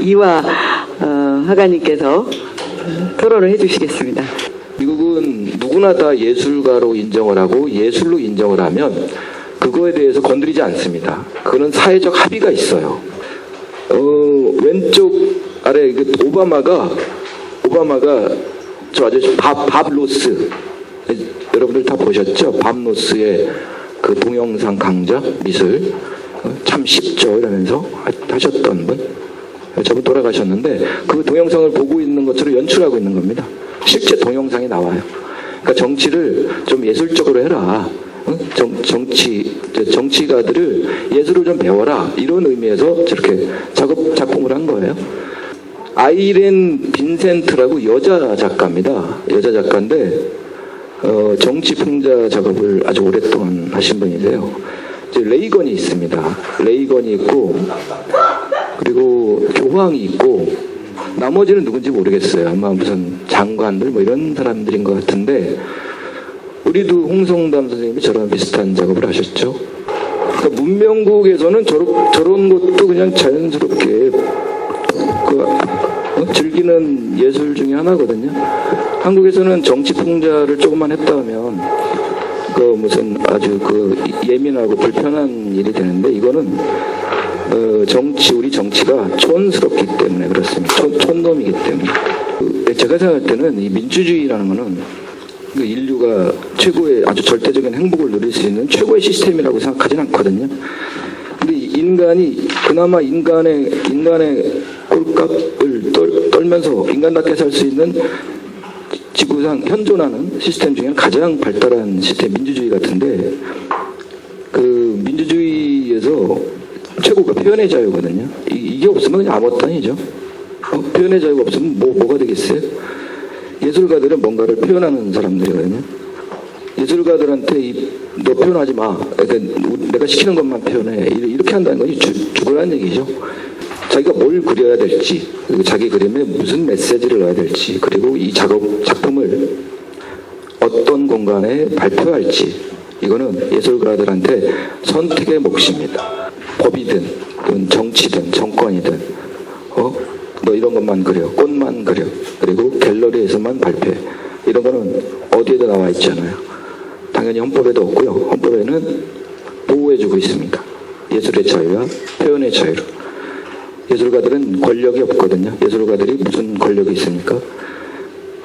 이화 화가님께서 토론을 해주시겠습니다. 미국은 누구나 다 예술가로 인정을 하고 예술로 인정을 하면 그거에 대해서 건드리지 않습니다. 그거는 사회적 합의가 있어요. 왼쪽 아래 오바마가 저 아저씨 밥 로스, 여러분들 다 보셨죠? 밥 로스의 그 동영상 강좌 미술 참 쉽죠 이러면서 하셨던 분, 저분 돌아가셨는데 그 동영상을 보고 있는 것처럼 연출하고 있는 겁니다. 실제 동영상이 나와요. 그러니까 정치를 좀 예술적으로 해라. 정치가들을 예술을 좀 배워라. 이런 의미에서 저렇게 작품을 한 거예요. 아이렌 빈센트라고 여자 작가입니다. 여자 작가인데 정치 풍자 작업을 아주 오랫동안 하신 분이세요. 이제 레이건이 있습니다. 레이건이 있고 그리고 교황이 있고 나머지는 누군지 모르겠어요. 아마 무슨 장관들 뭐 이런 사람들인 것 같은데 우리도 홍성담 선생님이 저런 비슷한 작업을 하셨죠. 그러니까 문명국에서는 저런 것도 그냥 자연스럽게 즐기는 예술 중에 하나거든요. 한국에서는 정치 풍자를 조금만 했다면 그 무슨 아주 그 예민하고 불편한 일이 되는데 이거는 우리 정치가 촌스럽기 때문에 그렇습니다. 촌놈이기 때문에. 제가 생각할 때는 이 민주주의라는 거는 인류가 최고의 아주 절대적인 행복을 누릴 수 있는 최고의 시스템이라고 생각하지는 않거든요. 근데 인간이 그나마 인간의 꼴값을 떨면서 인간답게 살 수 있는 지구상 현존하는 시스템 중에 가장 발달한 시스템 민주주의 같은데 그 민주주의에서 최고가 표현의 자유거든요. 이게 없으면 그냥 아무것도 아니죠. 표현의 자유가 없으면 뭐가 되겠어요? 예술가들은 뭔가를 표현하는 사람들이거든요. 예술가들한테 너 표현하지 마. 그러니까 내가 시키는 것만 표현해. 이렇게 한다는 건 죽으라는 얘기죠. 자기가 뭘 그려야 될지, 그리고 자기 그림에 무슨 메시지를 넣어야 될지, 그리고 이 작품을 어떤 공간에 발표할지, 이거는 예술가들한테 선택의 몫입니다. 법이든, 정치든, 정권이든, 너 이런 것만 그려, 꽃만 그려, 그리고 갤러리에서만 발표해. 이런 거는 어디에도 나와 있잖아요. 당연히 헌법에도 없고요. 헌법에는 보호해주고 있습니다. 예술의 자유와 표현의 자유로. 예술가들은 권력이 없거든요. 예술가들이 무슨 권력이 있습니까?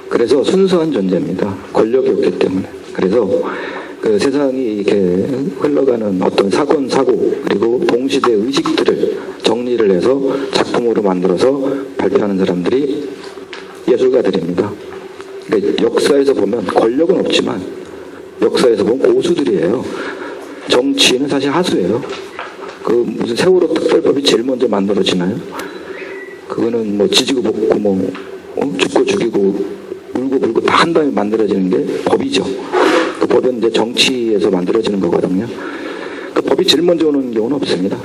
그래서 순수한 존재입니다. 권력이 없기 때문에. 그래서 그 세상이 이렇게 흘러가는 어떤 사건, 사고, 그리고 동시대 의식들을 정리를 해서 작품으로 만들어서 발표하는 사람들이 예술가들입니다. 그러니까 역사에서 보면 권력은 없지만 역사에서 보면 고수들이에요. 정치인은 사실 하수예요. 그 무슨 세월호 특별법이 제일 먼저 만들어지나요? 그거는 뭐 지지고 볶고 뭐 죽고 죽이고 울고 불고 다 한 다음에 만들어지는 게 법이죠. 그 법은 이제 정치에서 만들어지는 거거든요. 그 법이 제일 먼저 오는 경우는 없습니다.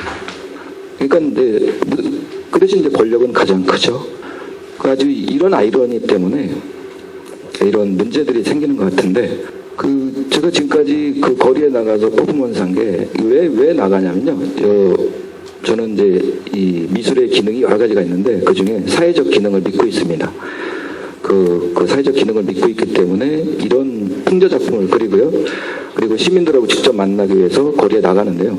그러니까 이제 그 대신 이제 권력은 가장 크죠. 아주 이런 아이러니 때문에 이런 문제들이 생기는 것 같은데 제가 지금까지 그 거리에 나가서 퍼포먼스 한 게 왜 나가냐면요. 저는 이제 이 미술의 기능이 여러 가지가 있는데 그 중에 사회적 기능을 믿고 있습니다. 그 사회적 기능을 믿고 있기 때문에 이런 풍자 작품을 그리고요. 그리고 시민들하고 직접 만나기 위해서 거리에 나가는데요.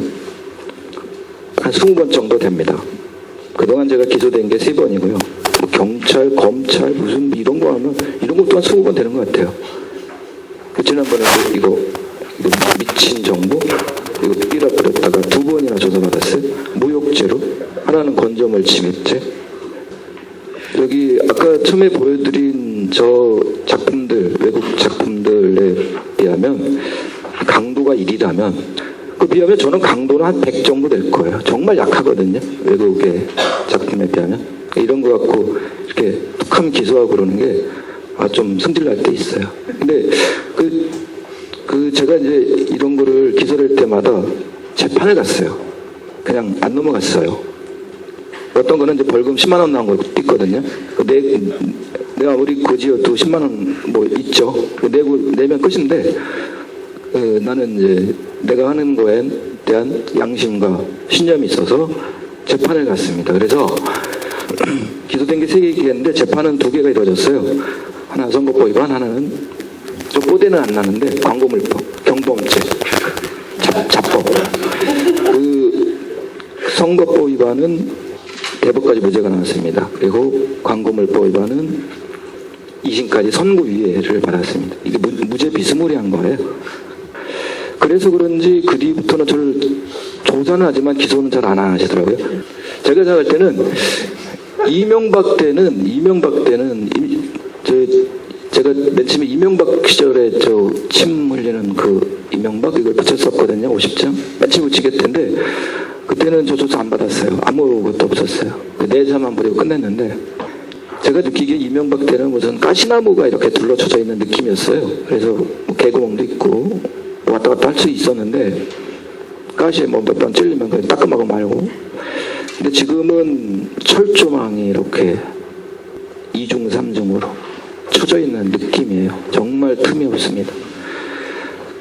한 20번 정도 됩니다. 그동안 제가 기소된 게 3번이고요. 뭐 경찰, 검찰, 무슨 이런 거 하면 이런 것 또한 20번 되는 것 같아요. 지난번에 이거 미친 정부 이거 삐라 뿌렸다가 2번이나 조사받았어요. 모욕죄로. 하나는 건조물 침입죄. 여기 아까 처음에 보여드린 저 작품들, 외국 작품들에 비하면 강도가 1이라면 그 비하면 저는 강도는 한 100 정도 될 거예요. 정말 약하거든요. 외국의 작품에 비하면. 이런 거 갖고 이렇게 툭하면 기소하고 그러는 게 좀 승질날 때 있어요. 근데 제가 이제 이런 거를 기소를 할 때마다 재판을 갔어요. 그냥 안 넘어갔어요. 어떤 거는 이제 벌금 10만 원 나온 거 있거든요. 내가 아무리 거지여도 10만 원 뭐 있죠. 내면 끝인데 나는 이제 내가 하는 거에 대한 양심과 신념이 있어서 재판을 갔습니다. 그래서 기소된 게 3개인데 재판은 2개가 이루어졌어요. 하나 선거법 위반, 하나는 저 뽀대는 안 나는데 광고물법, 경범죄, 자법. 그 선거법 위반은 대법까지 무죄가 나왔습니다. 그리고 광고물법 위반은 2심까지 선고유예를 받았습니다. 이게 무죄 비스무리한 거예요. 그래서 그런지 그 뒤부터는 저를 조사는 하지만 기소는 잘 안 하시더라고요. 제가 생각할 때는 이명박 때는 제가 맨 처음에 이명박 시절에 저 침 흘리는 그 이명박 이걸 붙였었거든요. 50장. 맨 처음에 붙이겠다는데 그때는 저 조사 안 받았어요. 아무것도 없었어요. 내자만 버리고 끝냈는데 제가 느끼기에 이명박 때는 무슨 가시나무가 이렇게 둘러쳐져 있는 느낌이었어요. 그래서 뭐 개구멍도 있고 왔다 갔다 할 수 있었는데 가시에 뭐 몇 번 찔리면 그냥 따끔하고 말고. 근데 지금은 철조망이 이렇게 2중 3중으로 쳐져 있는 느낌이에요. 정말 틈이 없습니다.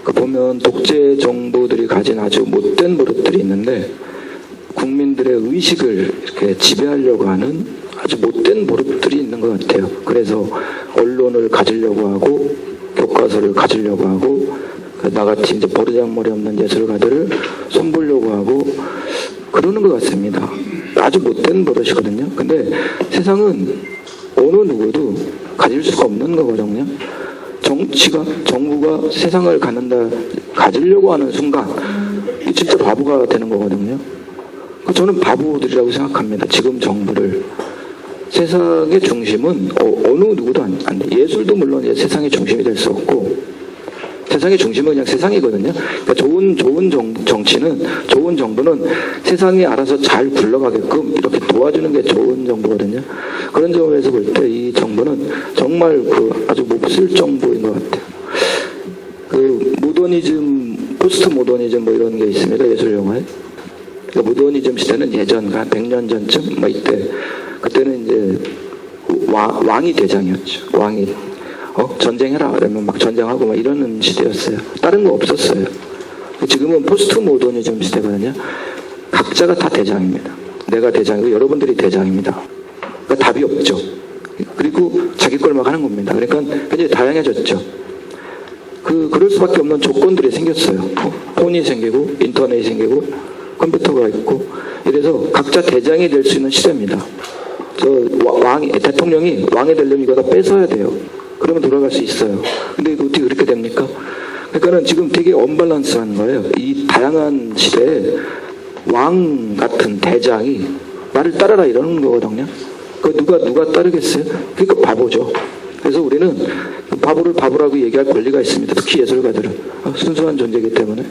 그 보면 독재 정부들이 가진 아주 못된 버릇들이 있는데 국민들의 의식을 이렇게 지배하려고 하는 아주 못된 버릇들이 있는 것 같아요. 그래서 언론을 가지려고 하고 교과서를 가지려고 하고 나같이 이제 버르장머리 없는 예술가들을 손보려고 하고 그러는 것 같습니다. 아주 못된 버릇이거든요. 근데 세상은 어느 누구도 가질 수가 없는 거거든요. 정부가 세상을 가지려고 하는 순간 진짜 바보가 되는 거거든요. 저는 바보들이라고 생각합니다. 지금 정부를. 세상의 중심은 어느 누구도 안 돼. 예술도 물론 세상의 중심이 될 수 없고 세상의 중심은 그냥 세상이거든요. 그러니까 좋은 정치는, 좋은 정부는 세상이 알아서 잘 굴러가게끔 이렇게 도와주는 게 좋은 정부거든요. 그런 점에서 볼 때 이 정부는 정말 아주 몹쓸 정부인 것 같아요. 모더니즘, 포스트 모더니즘 뭐 이런 게 있습니다. 예술 영화에. 그러니까 모더니즘 시대는 예전, 한 100년 전쯤, 뭐 이때, 그때는 이제 왕이 대장이었죠. 왕이. 전쟁해라. 그러면 막 전쟁하고 막 이러는 시대였어요. 다른 거 없었어요. 지금은 포스트 모더니즘 시대거든요. 각자가 다 대장입니다. 내가 대장이고 여러분들이 대장입니다. 그러니까 답이 없죠. 그리고 자기 걸 막 하는 겁니다. 그러니까 굉장히 다양해졌죠. 그럴 수밖에 없는 조건들이 생겼어요. 폰이 생기고 인터넷이 생기고 컴퓨터가 있고 이래서 각자 대장이 될 수 있는 시대입니다. 대통령이 왕이 되려면 이거 다 뺏어야 돼요. 그러면 돌아갈 수 있어요. 근데 이거 어떻게 그렇게 됩니까? 그러니까는 지금 되게 언밸런스한 거예요. 이 다양한 시대에 왕 같은 대장이 나를 따르라 이러는 거거든요. 누가 따르겠어요? 그러니까 바보죠. 그래서 우리는 바보를 바보라고 얘기할 권리가 있습니다. 특히 예술가들은. 순수한 존재이기 때문에.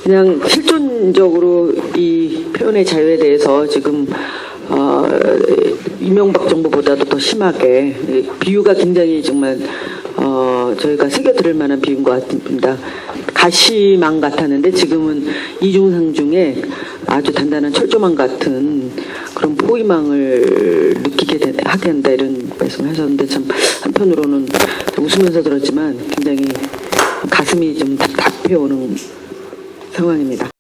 그냥 실존적으로 이 표현의 자유에 대해서 지금 이명박 정부보다도 더 심하게 비유가 굉장히 정말 저희가 새겨들을 만한 비유인 것 같습니다. 가시망 같았는데 지금은 이중상중에 아주 단단한 철조망 같은 그런 포위망을 하게 한다 이런 말씀을 하셨는데 참 한편으로는 웃으면서 들었지만 굉장히 가슴이 좀 답답해오는 상황입니다.